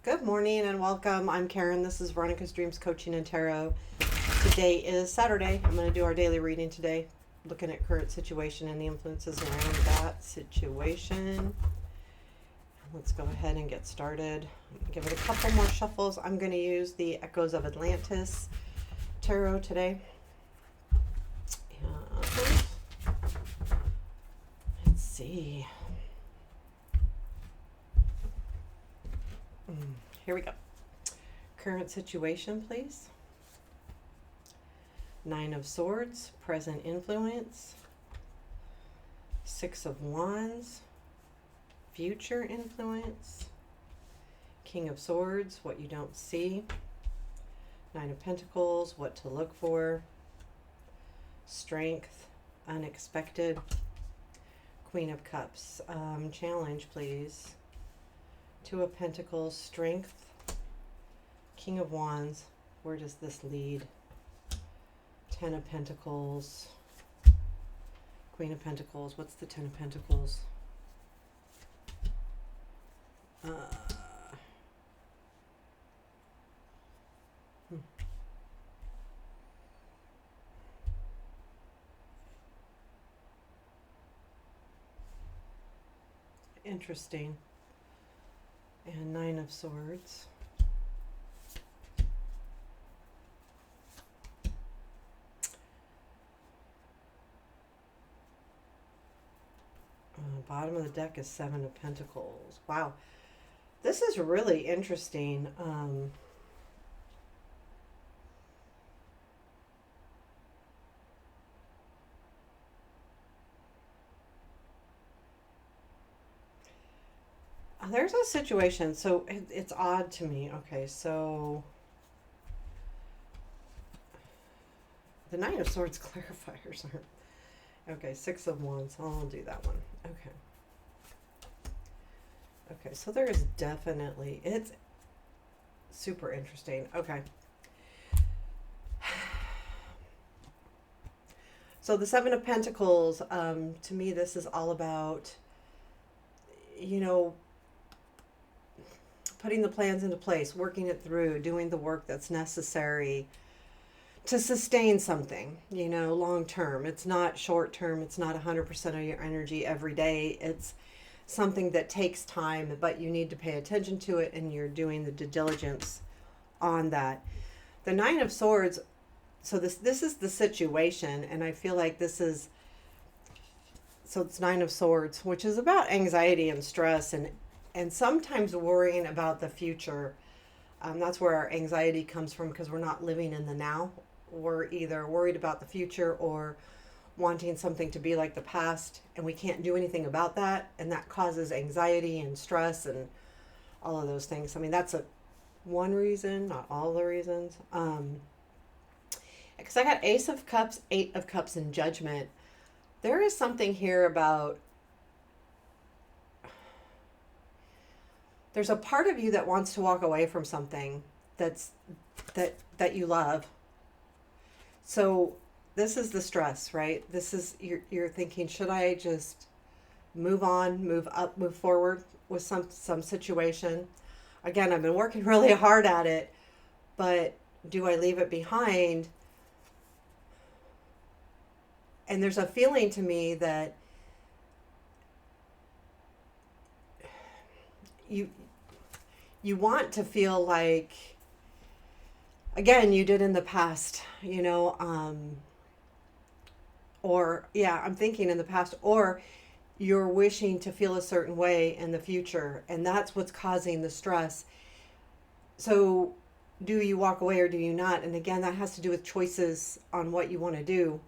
Good morning and welcome. I'm Karen. This is Veronica's Dreams Coaching and Tarot. Today is Saturday. I'm going to do our daily reading today, looking at current situation and the influences around that situation. Let's go ahead and get started. Give it a couple more shuffles. I'm going to use the Echoes of Atlantis Tarot today. And let's see. Here we go. Current situation, please. Nine of Swords, present influence. Six of Wands, future influence. King of Swords, what you don't see. Nine of Pentacles, what to look for. Strength, unexpected. Queen of Cups, challenge, please. Two of Pentacles, strength. King of Wands, where does this lead? Ten of Pentacles. Queen of Pentacles, what's the Ten of Pentacles? Interesting. And Nine of Swords. Bottom of the deck is Seven of Pentacles. Wow. This is really interesting. There's a situation, so it's odd to me. Okay, so the Nine of Swords clarifiers aren't. Okay, Six of Wands. I'll do that one. Okay. Okay, so there is definitely, it's super interesting. Okay. So the Seven of Pentacles, to me, this is all about, putting the plans into place, working it through, doing the work that's necessary to sustain something, long term. It's not short term. It's not 100% of your energy every day. It's something that takes time, but you need to pay attention to it, and you're doing the due diligence on that. The Nine of Swords, so this is the situation, and I feel like this is, so it's Nine of Swords, which is about anxiety and stress and sometimes worrying about the future. That's where our anxiety comes from, because we're not living in the now. We're either worried about the future or wanting something to be like the past, and we can't do anything about that, and that causes anxiety and stress and all of those things. I mean, that's one reason, not all the reasons. Because I got Ace of Cups, Eight of Cups, and Judgment. There is something here about, there's a part of you that wants to walk away from something that you love. So this is the stress, right? This is, you're thinking, should I just move on, move up, move forward with some situation? Again, I've been working really hard at it, but do I leave it behind? And there's a feeling to me that you want to feel like, again, you did in the past, or I'm thinking in the past, or you're wishing to feel a certain way in the future, and that's what's causing the stress. So do you walk away or do you not? And again, that has to do with choices on what you want to do.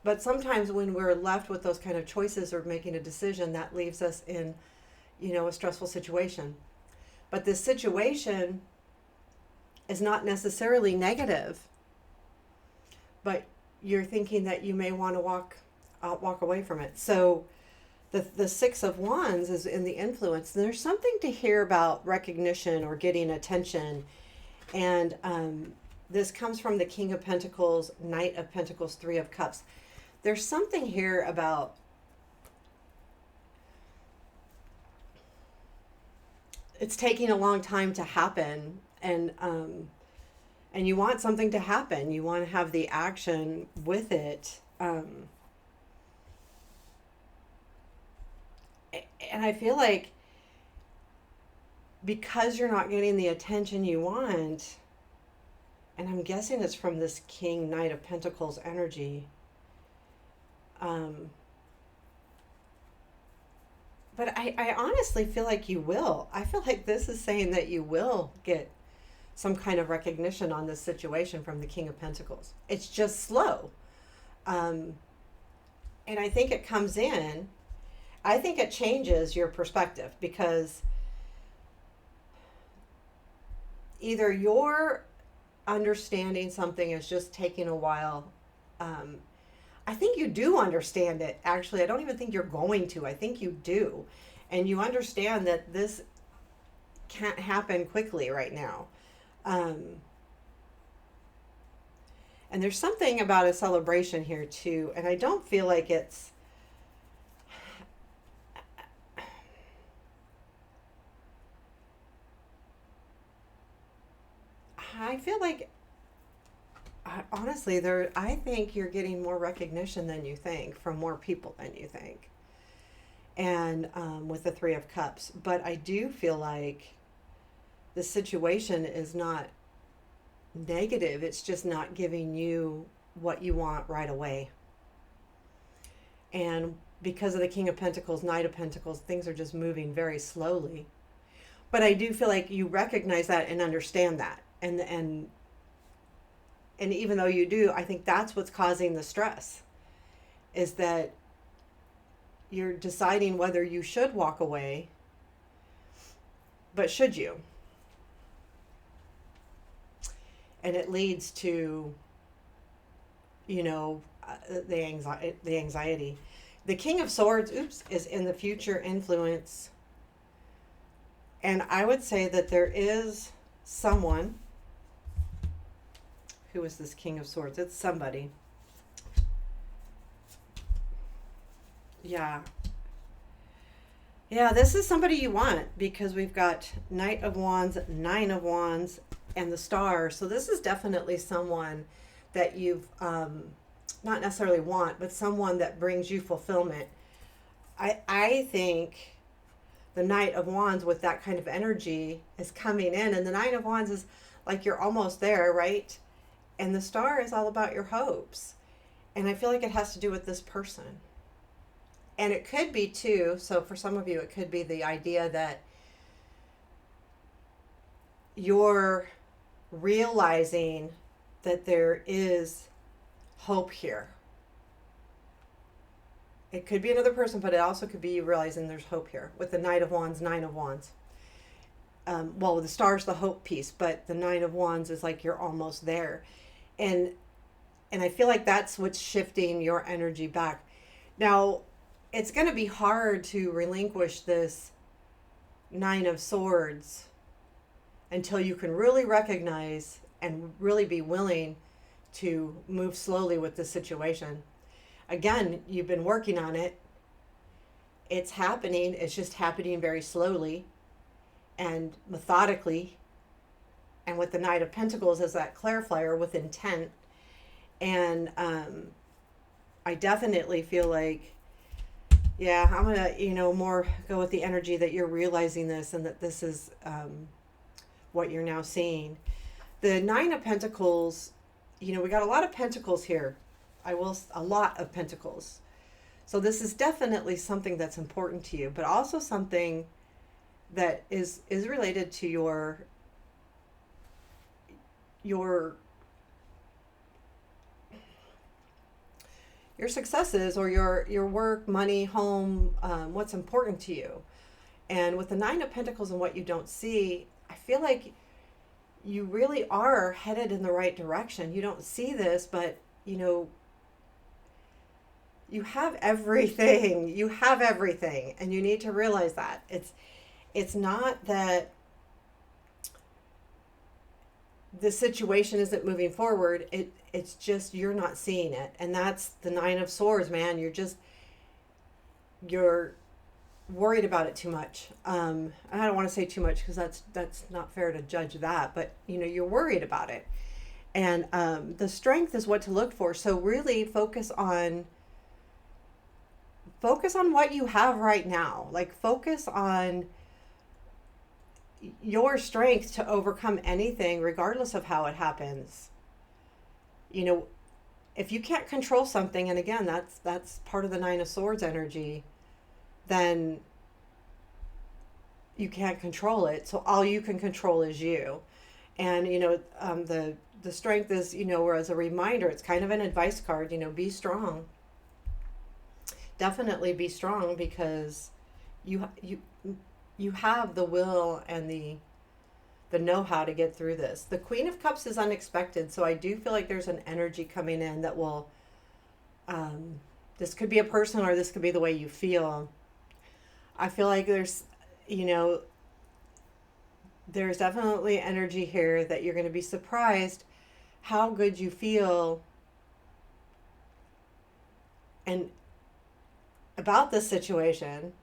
But sometimes when we're left with those kind of choices or making a decision, that leaves us in, a stressful situation. But this situation is not necessarily negative, but you're thinking that you may want to walk away from it. So the Six of Wands is in the influence. There's something to hear about recognition or getting attention, and this comes from the King of Pentacles, Knight of Pentacles, Three of Cups. There's something here about it's taking a long time to happen, and you want something to happen. You want to have the action with it. And I feel like because you're not getting the attention you want, and I'm guessing it's from this King Knight of Pentacles energy. Um, but I honestly feel like you will. I feel like this is saying that you will get some kind of recognition on this situation from the King of Pentacles. It's just slow. Um, and I think it comes in, I think it changes your perspective, because either you're understanding something is just taking a while. Um, I think you do understand it. Actually, I don't even think you're going to. I think you do. And you understand that this can't happen quickly right now. Um, and there's something about a celebration here too. And I don't feel like it's, I feel like, honestly, I think you're getting more recognition than you think from more people than you think. And with the Three of Cups. But I do feel like the situation is not negative. It's just not giving you what you want right away. And because of the King of Pentacles, Knight of Pentacles, things are just moving very slowly. But I do feel like you recognize that and understand that. And even though you do, I think that's what's causing the stress, is that you're deciding whether you should walk away, but should you? And it leads to, the anxiety. The King of Swords, is in the future influence. And I would say that there is someone. Who is this King of Swords? It's somebody. Yeah. Yeah, this is somebody you want, because we've got Knight of Wands, Nine of Wands, and the Star. So this is definitely someone that you've not necessarily want, but someone that brings you fulfillment. I think the Knight of Wands with that kind of energy is coming in, and the Nine of Wands is like you're almost there, right? And the Star is all about your hopes. And I feel like it has to do with this person. And it could be too, so for some of you, it could be the idea that you're realizing that there is hope here. It could be another person, but it also could be you realizing there's hope here with the Knight of Wands, Nine of Wands. Well, the Star's the hope piece, but the Nine of Wands is like you're almost there. And I feel like that's what's shifting your energy back. Now, it's going to be hard to relinquish this Nine of Swords until you can really recognize and really be willing to move slowly with this situation. Again, you've been working on it. It's happening. It's just happening very slowly and methodically. And with the Knight of Pentacles as that clarifier with intent. And I definitely feel like, yeah, I'm going to, more go with the energy that you're realizing this and that this is what you're now seeing. The Nine of Pentacles, we got a lot of pentacles here. A lot of pentacles. So this is definitely something that's important to you, but also something that is related to your successes or your work, money, home, what's important to you. And with the Nine of Pentacles and what you don't see, I feel like you really are headed in the right direction. You don't see this, but you have everything. You have everything, and you need to realize that. It's not that the situation isn't moving forward. It's just you're not seeing it. And that's the Nine of Swords, man. You're worried about it too much. I don't want to say too much because that's not fair to judge that, but you know, you're worried about it. And the strength is what to look for. So really focus on what you have right now. Like focus on your strength to overcome anything regardless of how it happens. You know, if you can't control something, and again, that's part of the Nine of Swords energy, then you can't control it. So all you can control is you. And you know, the strength is, you know, as a reminder, it's kind of an advice card. You know, be strong. Definitely be strong because you you have the will and the know-how to get through this. The Queen of Cups is unexpected, so I do feel like there's an energy coming in that will. This could be a person, or this could be the way you feel. I feel like you know, there's definitely energy here that you're going to be surprised how good you feel and about this situation,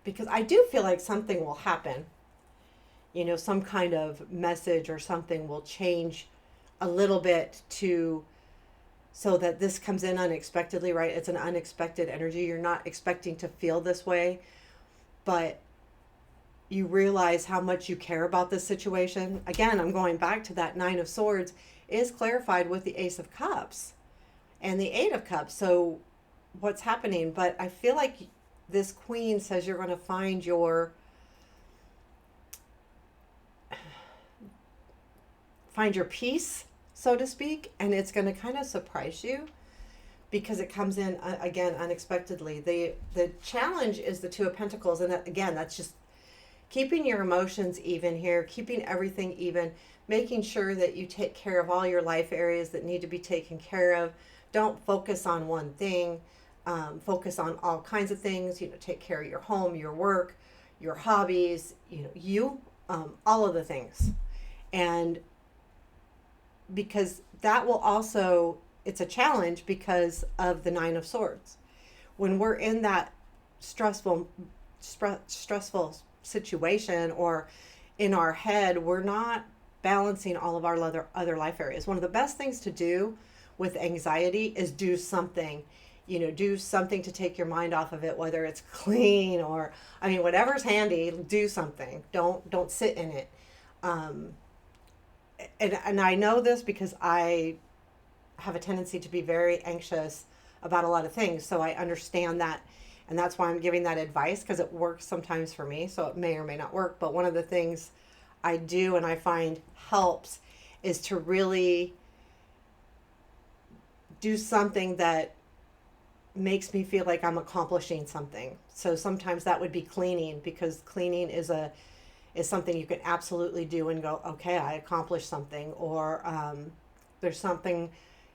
because I do feel like something will happen. You know, some kind of message or something will change a little bit to so that this comes in unexpectedly, right? It's an unexpected energy. You're not expecting to feel this way, but you realize how much you care about this situation. Again, I'm going back to that Nine of Swords is clarified with the Ace of Cups and the Eight of Cups. So what's happening? But I feel like this Queen says you're going to find your peace, so to speak, and it's going to kind of surprise you because it comes in again unexpectedly. The challenge is the Two of Pentacles, and that, again, that's just keeping your emotions even here, keeping everything even, making sure that you take care of all your life areas that need to be taken care of. Don't focus on one thing. Focus on all kinds of things. You know, take care of your home, your work, your hobbies. You know, all of the things, and because that will also, it's a challenge because of the Nine of Swords. When we're in that stressful situation or in our head, we're not balancing all of our other life areas. One of the best things to do with anxiety is do something. You know, do something to take your mind off of it, whether it's clean or, I mean, whatever's handy, do something. Don't sit in it. And I know this because I have a tendency to be very anxious about a lot of things. So I understand that. And that's why I'm giving that advice, because it works sometimes for me. So it may or may not work. But one of the things I do and I find helps is to really do something that makes me feel like I'm accomplishing something. So sometimes that would be cleaning, because cleaning is something you can absolutely do and go, okay, I accomplished something. Or there's something,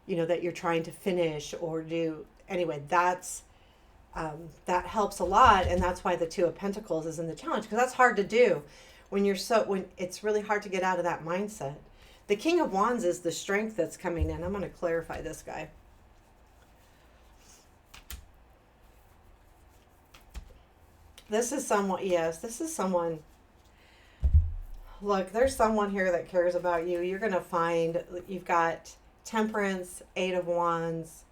you know, that you're trying to finish or do. Anyway, that helps a lot, and that's why the Two of Pentacles is in the challenge, because that's hard to do when it's really hard to get out of that mindset. The King of Wands is the strength that's coming in. I'm going to clarify this guy. This is someone, look, there's someone here that cares about you. You're going to find, you've got Temperance, Eight of Wands,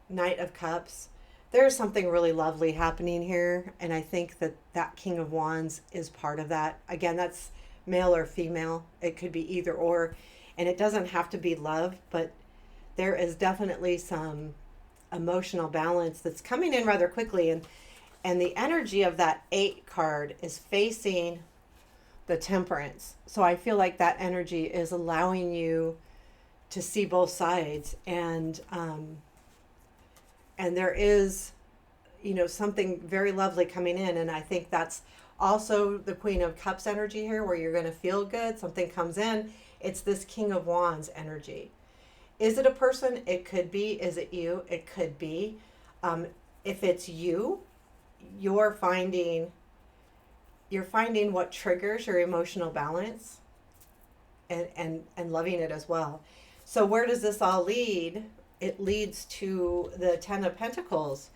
Knight of Cups. There's something really lovely happening here, and I think that King of Wands is part of that. Again, that's male or female. It could be either or, and it doesn't have to be love, but there is definitely some emotional balance that's coming in rather quickly, and the energy of that 8 card is facing the Temperance. So I feel like that energy is allowing you to see both sides, and there is, you know, something very lovely coming in, and I think that's also the Queen of Cups energy here, where you're going to feel good. Something comes in. It's this King of Wands energy. Is it a person? It could be. Is it you? It could be. If it's you, you're finding what triggers your emotional balance, and loving it as well. So where does this all lead? It leads to the Ten of Pentacles.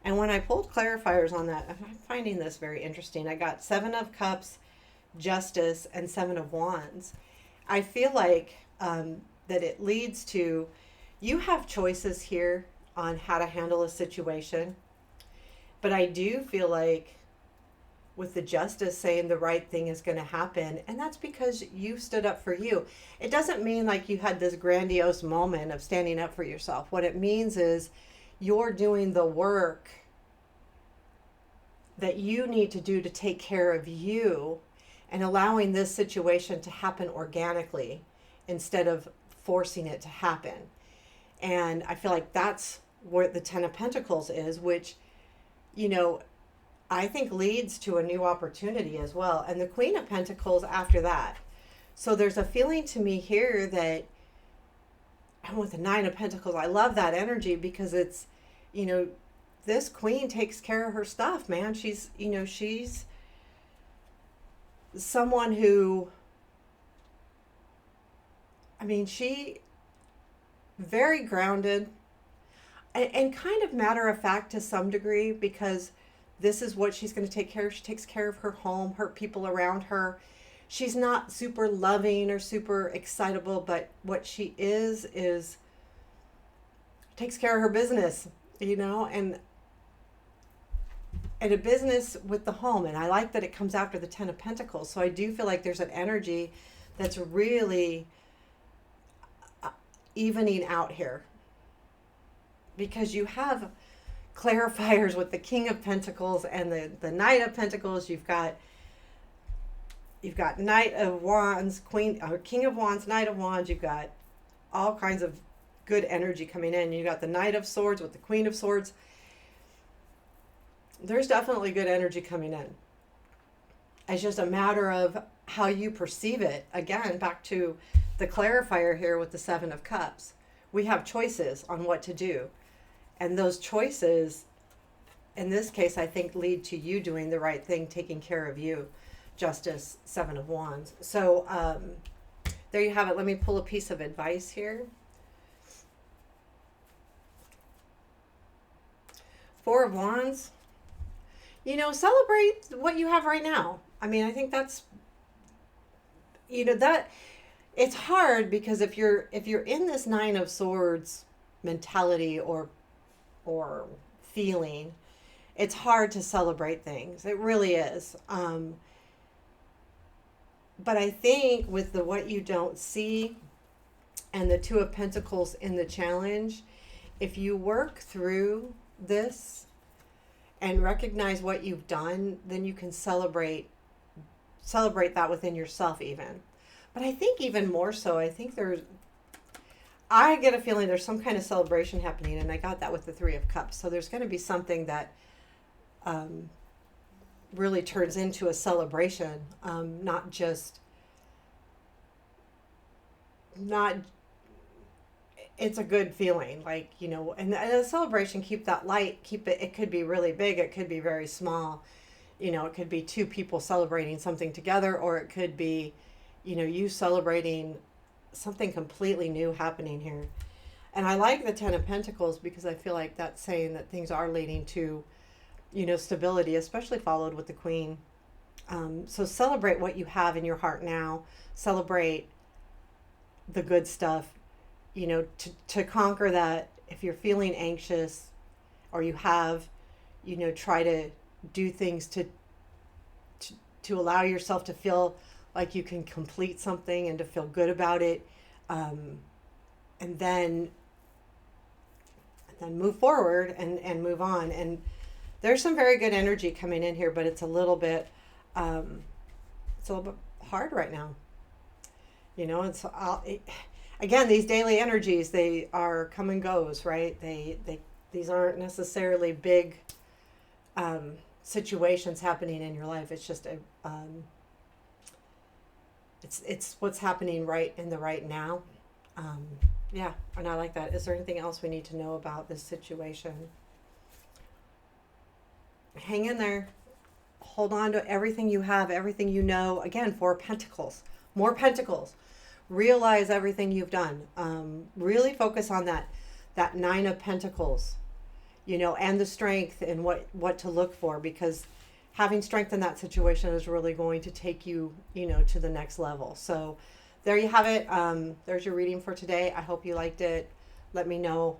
And when I pulled clarifiers on that, I'm finding this very interesting. I got Seven of Cups, Justice, and Seven of Wands. I feel like that it leads to you have choices here on how to handle a situation. But I do feel like with the Justice saying the right thing is going to happen, and that's because you stood up for you. It doesn't mean like you had this grandiose moment of standing up for yourself. What it means is you're doing the work that you need to do to take care of you and allowing this situation to happen organically instead of forcing it to happen. And I feel like that's where the Ten of Pentacles is, which, you know, I think leads to a new opportunity as well. And the Queen of Pentacles after that. So there's a feeling to me here that, and with the Nine of Pentacles, I love that energy because it's, you know, this queen takes care of her stuff, man. She's, you know, she's someone who, I mean, she very grounded and kind of matter of fact to some degree because this is what she's going to take care of. She takes care of her home, her people around her. She's not super loving or super excitable, but what she is takes care of her business, you know, and a business with the home. And I like that it comes after the Ten of Pentacles. So I do feel like there's an energy that's really evening out here because you have clarifiers with the King of Pentacles and the Knight of Pentacles. You've got Knight of Wands, King of Wands, Knight of Wands. You've got all kinds of good energy coming in. You got the Knight of Swords with the Queen of Swords. There's definitely good energy coming in. It's just a matter of how you perceive it. Again, back to the clarifier here with the Seven of Cups. We have choices on what to do. And those choices, in this case, I think lead to you doing the right thing, taking care of you. Justice, Seven of Wands. So there you have it. Let me pull a piece of advice here. Four of Wands. You know, celebrate what you have right now. I mean, I think that's, you know, that it's hard because if you're in this Nine of Swords mentality or feeling, it's hard to celebrate things. It really is. But I think with the what you don't see and the Two of Pentacles in the challenge, if you work through this and recognize what you've done, then you can celebrate that within yourself even. But I think even more so, I get a feeling there's some kind of celebration happening, and I got that with the Three of Cups. So there's going to be something that really turns into a celebration, it's a good feeling, like, you know, and a celebration, keep that light, it could be really big, it could be very small, you know, it could be two people celebrating something together, or it could be, you know, you celebrating something completely new happening here. And I like the Ten of Pentacles because I feel like that's saying that things are leading to, you know, stability, especially followed with the Queen. So celebrate what you have in your heart now. Celebrate the good stuff, you know, to conquer that. If you're feeling anxious or you have, you know, try to do things to allow yourself to feel like you can complete something and to feel good about it. And then move forward and move on. And there's some very good energy coming in here, but it's a little bit hard right now. You know, again, these daily energies, they are come and goes, right? These aren't necessarily big situations happening in your life. It's just it's what's happening right in the right now. Yeah, and I like that. Is there anything else we need to know about this situation? Hang in there. Hold on to everything you have, everything you know. Again, Four Pentacles, more Pentacles. Realize everything you've done. Really focus on that Nine of Pentacles. and the strength and what to look for, because having strength in that situation is really going to take you, to the next level. So there you have it. There's your reading for today. I hope you liked it. Let me know.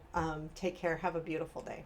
Take care. Have a beautiful day.